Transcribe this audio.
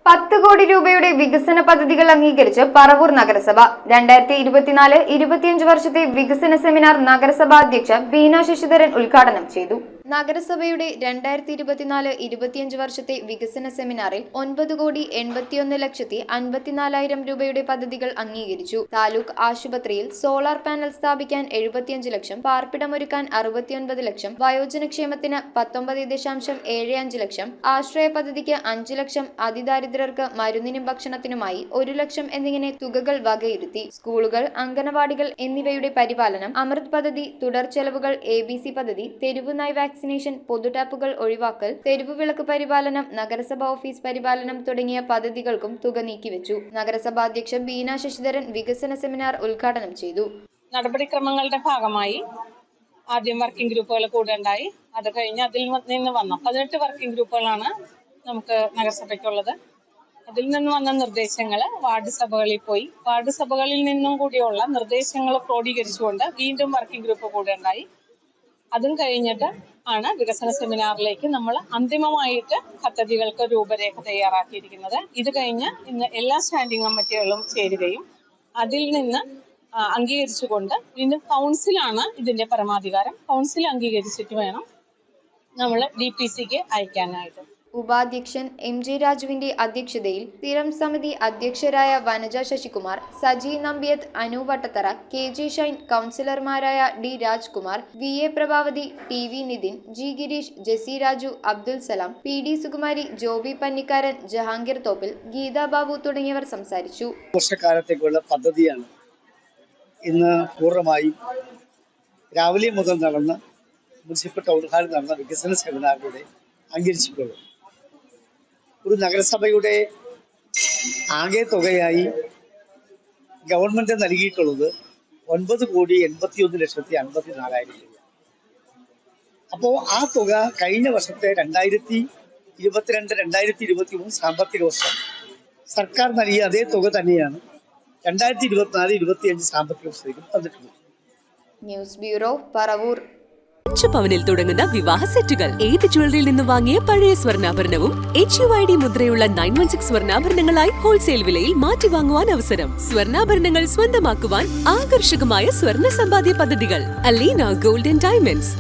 10 കോടി രൂപയുടെ വികസന പദ്ധതികൾ അംഗീകരിച്ച് പറവൂർ നഗരസഭ 2024-25 വർഷത്തെ വികസന സെമിനാർ നഗരസഭാ അധ്യക്ഷ ബീന ശശിധരൻ ഉദ്ഘാടനം ചെയ്തു. നഗരസഭയുടെ 2024-25 വർഷത്തെ വികസന സെമിനാറിൽ 9,81,54,000 രൂപയുടെ പദ്ധതികൾ അംഗീകരിച്ചു. താലൂക്ക് ആശുപത്രിയിൽ സോളാർ പാനൽ സ്ഥാപിക്കാൻ 75 ലക്ഷം, പാർപ്പിടമൊരുക്കാൻ 69 ലക്ഷം, വയോജനക്ഷേമത്തിന് 19.75 ലക്ഷം, ആശ്രയ പദ്ധതിക്ക് 5 ലക്ഷം, അതിദാരിദ്ര്യർക്ക് മരുന്നിനും ഭക്ഷണത്തിനുമായി 1 ലക്ഷം എന്നിങ്ങനെ തുകകൾ വകയിരുത്തി. സ്കൂളുകൾ, അംഗനവാടികൾ എന്നിവയുടെ പരിപാലനം, അമൃത് പദ്ധതി, തുടർ ചെലവുകൾ, ABC പദ്ധതി, തെരുവുനായ് വാക്സിനേഷൻ, പൊതുടാപ്പുകൾ ഒഴിവാക്കൽ, തെരുവു വിളക്ക് പരിപാലനം, നഗരസഭാ ഓഫീസ് പരിപാലനം തുടങ്ങിയ പദ്ധതികൾക്കും തുക നീക്കിവെച്ചു. നഗരസഭാ അധ്യക്ഷ ബീന ശശിധരൻ വികസന സെമിനാർ ഉദ്ഘാടനം ചെയ്തു. നടപടിക്രമങ്ങളുടെ ഭാഗമായി ആദ്യം വർക്കിംഗ് ഗ്രൂപ്പുകൾ കൂടെയുണ്ടായി. അത് കഴിഞ്ഞ് അതിൽ നിന്ന് വന്ന 18 വർക്കിംഗ് ഗ്രൂപ്പുകളാണ് നമുക്ക് നഗരസഭയ്ക്കുള്ളത്. അതിൽ നിന്ന് വന്ന നിർദ്ദേശങ്ങൾ വാർഡ് സഭകളിൽ പോയി. വാർഡ് സഭകളിൽ നിന്നും കൂടിയുള്ള നിർദ്ദേശങ്ങൾ ക്രോഡീകരിച്ചുകൊണ്ട് വീണ്ടും വർക്കിംഗ് ഗ്രൂപ്പ് കൂടെ ഉണ്ടായി. അതും കഴിഞ്ഞിട്ട് ആണ് വികസന സെമിനാറിലേക്ക് നമ്മൾ അന്തിമമായിട്ട് പദ്ധതികൾക്ക് രൂപരേഖ തയ്യാറാക്കിയിരിക്കുന്നത്. ഇത് കഴിഞ്ഞ് ഇന്ന് എല്ലാ സ്റ്റാൻഡിംഗ് കമ്മിറ്റികളും ചേരുകയും അതിൽ നിന്ന് അംഗീകരിച്ചുകൊണ്ട് വീണ്ടും കൗൺസിലാണ് ഇതിന്റെ പരമാധികാരം. കൗൺസിൽ അംഗീകരിച്ചിട്ട് വേണം നമ്മൾ DPCക്ക് അയക്കാനായിട്ട്. ഉപാധ്യക്ഷൻ MJ രാജുവിന്റെ അധ്യക്ഷതയിൽ സ്ഥിരം സമിതി അധ്യക്ഷരായ വനജ ശശികുമാർ, സജി നമ്പ്യത്ത്, അനു വട്ടത്തറ, KJ ഷൈൻ, കൗൺസിലർമാരായ D Rajkumar, VA Prabhavati, TV Nitin, G Girish, Jessy Raju, Abdul Salam, PD Sukumari, Joby Pannikkaran, Jahangir Thoppil, Gita Babu തുടങ്ങിയവർ സംസാരിച്ചു. വർഷക്കാലത്തേക്കുള്ള പദ്ധതിയാണ് ഇന്ന് പൂർണ്ണമായും രാവിലെ മുതൽ നടന്ന മുനിസിപ്പൽ ടൗൺ ഹാളിൽ നടന്ന വികസന സെമിനാറിലൂടെ അംഗീകരിച്ചിട്ടുള്ളത്. ഒരു നഗരസഭയുടെ ആകെ തുകയായി ഗവൺമെന്റ് നൽകിയിട്ടുള്ളത് 9,81,54,000 രൂപ. അപ്പോൾ ആ തുക കഴിഞ്ഞ വർഷത്തെ 2022-2023 സാമ്പത്തിക വർഷം സർക്കാർ നൽകിയ അതേ തുക തന്നെയാണ് 2024-25 സാമ്പത്തിക വർഷത്തേക്കും തന്നിട്ടുള്ളത്. News bureau, Paravur. 5 പവനിൽ തുടങ്ങുന്ന വിവാഹ സെറ്റുകൾ. ഏത് ജ്വല്ലറിയിൽ നിന്ന് വാങ്ങിയ പഴയ സ്വർണ്ണാഭരണവും HUID മുദ്രയുള്ള 916 സ്വർണ്ണാഭരണങ്ങളായി ഹോൾസെയിൽ വിലയിൽ മാറ്റി വാങ്ങുവാൻ അവസരം. സ്വർണ്ണാഭരണങ്ങൾ സ്വന്തമാക്കുവാൻ ആകർഷകമായ സ്വർണ്ണ സമ്പാദ്യ പദ്ധതികൾ. Aleena gold and diamonds.